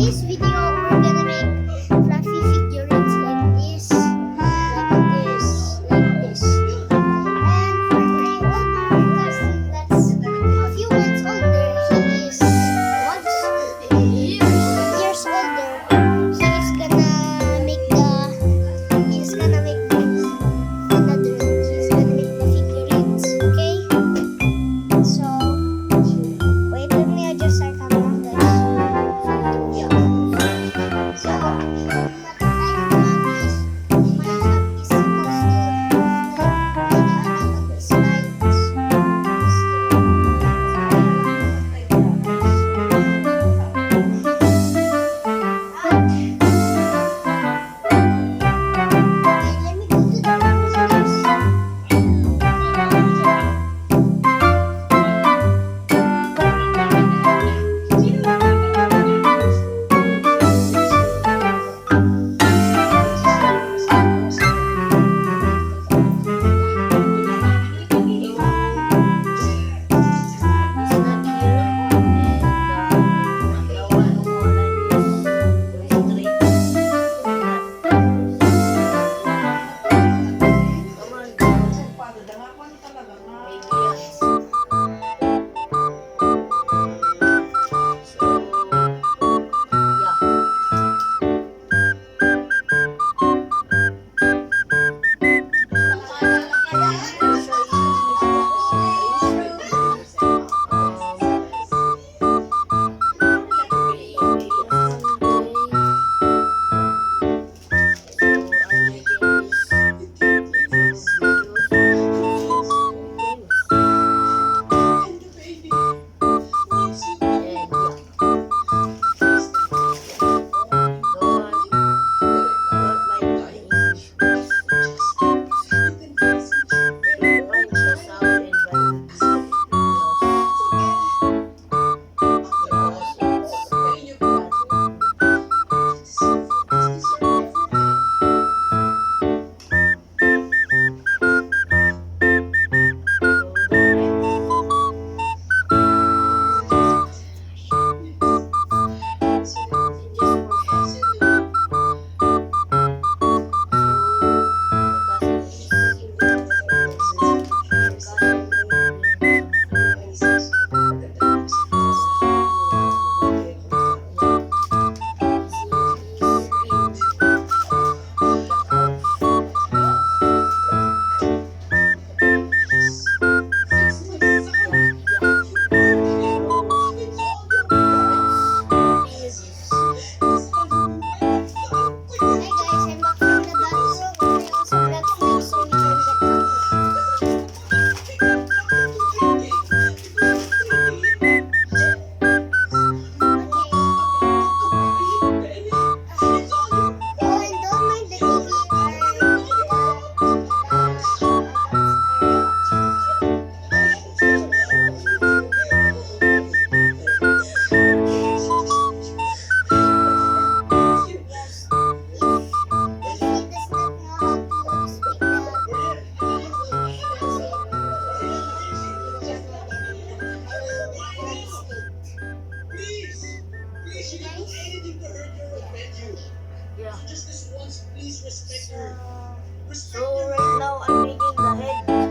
this video, we're gonna make fluffy figurines like this, like this, like this. And for my older cousin, that's a few months older, he is years older. He's gonna make the figurines, okay? So wait, let me adjust our camera, guys. Yeah. So what I want is my shop is supposed to look these let me go to the So right now I'm making the head.